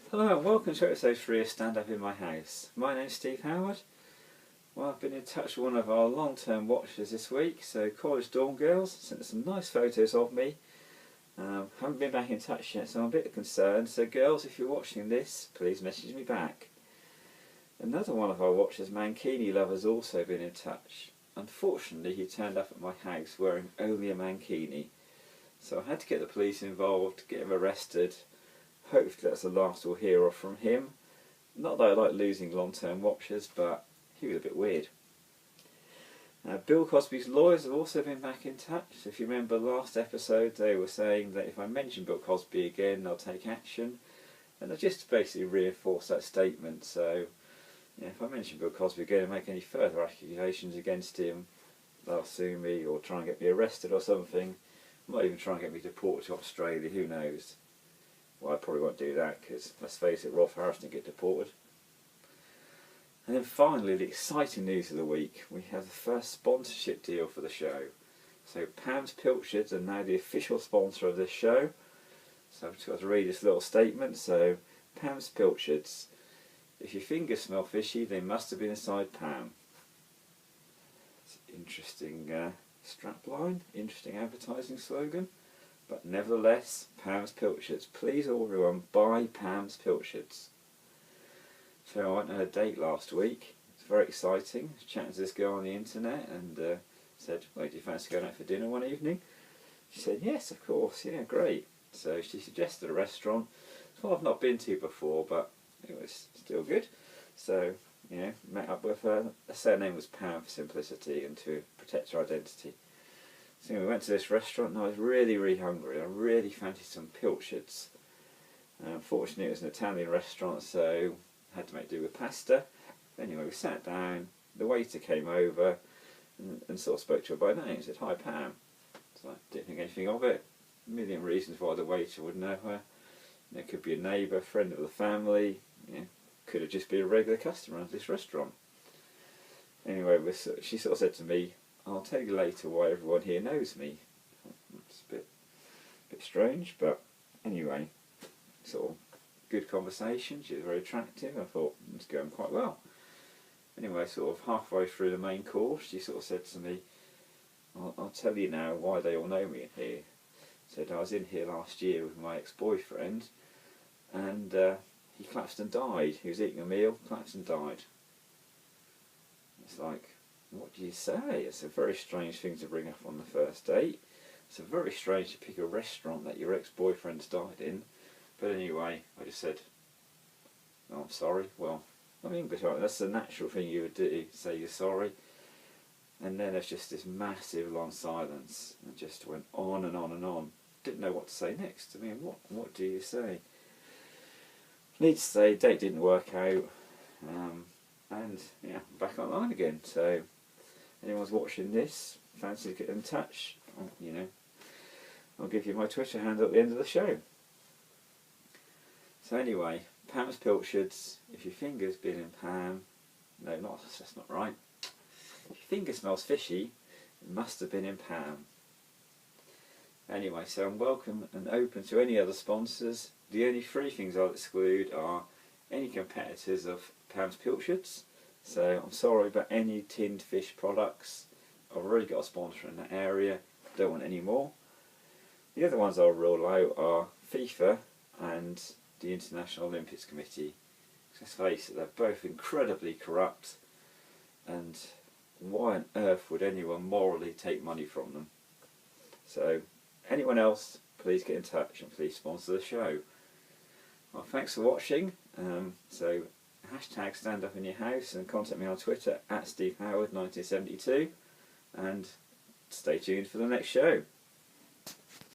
Hello and welcome to episode 3 of Stand Up in My House. My name's Steve Howard. Well, I've been in touch with one of our long-term watchers this week, so College Dorm Girls sent us some nice photos of me. Haven't been back in touch yet, so I'm a bit concerned. So girls, if you're watching this, please message me back. Another one of our watchers, Mankini Love, has also been in touch. Unfortunately, he turned up at my house wearing only a mankini, so I had to get the police involved, get him arrested. Hopefully that's the last we'll hear of from him. Not that I like losing long-term watchers, but he was a bit weird. Bill Cosby's lawyers have also been back in touch. If you remember last episode, they were saying that if I mention Bill Cosby again, they'll take action. And I just basically reinforced that statement. So, if I mention Bill Cosby again and make any further accusations against him, they'll sue me or try and get me arrested or something. Might even try and get me deported to Australia, who knows. Well, I probably won't do that because, let's face it, Rolf Harris didn't get deported. And then finally, the exciting news of the week. We have the first sponsorship deal for the show. So Pam's Pilchards are now the official sponsor of this show. So I've just got to read this little statement. So, Pam's Pilchards. If your fingers smell fishy, they must have been inside Pam. It's an interesting strapline, interesting advertising slogan. But nevertheless, Pam's Pilchards. Please everyone buy Pam's Pilchards. So I went on a date last week. It's very exciting. I was chatting to this girl on the internet and said, well, do you fancy going out for dinner one evening? She said, yes, of course, yeah, great. So she suggested a restaurant. It's one I've not been to before, but it was still good. So, met up with her. I say her name was Pam for simplicity and to protect her identity. So we went to this restaurant and I was really hungry. I really fancied some pilchards. Unfortunately it was an Italian restaurant, so I had to make do with pasta. Anyway, we sat down, the waiter came over and sort of spoke to her by name. He said, hi Pam. So I didn't think anything of it. A million reasons why the waiter would know her. It could be a neighbour, friend of the family, could have just been a regular customer of this restaurant. Anyway, she sort of said to me, I'll tell you later why everyone here knows me. It's a bit strange, but anyway, sort of good conversation. She was very attractive. I thought it's going quite well. Anyway, sort of halfway through the main course, she sort of said to me, I'll tell you now why they all know me in here. Said I was in here last year with my ex-boyfriend, and he collapsed and died. He was eating a meal, collapsed and died. It's like, what do you say? It's a very strange thing to bring up on the first date. It's very strange to pick a restaurant that your ex-boyfriend's died in. But anyway, I just said, oh, I'm sorry. Well, I'm English, right? That's the natural thing you would do, say you're sorry. And then there's just this massive long silence. And it just went on and on and on. Didn't know what to say next. I mean, what do you say? Need to say, date didn't work out. And yeah, back online again. So, anyone's watching this, fancy to get in touch, I'll give you my Twitter handle at the end of the show. So anyway, Pam's Pilchards. If your finger's been in Pam, no, that's not right. If your finger smells fishy, it must have been in Pam. Anyway, so I'm welcome and open to any other sponsors. The only three things I'll exclude are any competitors of Pam's Pilchards. So I'm sorry, but any tinned fish products, I've already got a sponsor in that area, don't want any more. The other ones I'll rule out are FIFA and the International Olympics Committee. Let's face it, they're both incredibly corrupt, and why on earth would anyone morally take money from them? So anyone else, please get in touch and please sponsor the show. Well, thanks for watching. So hashtag stand up in your house and contact me on Twitter at SteveHoward1972 and stay tuned for the next show.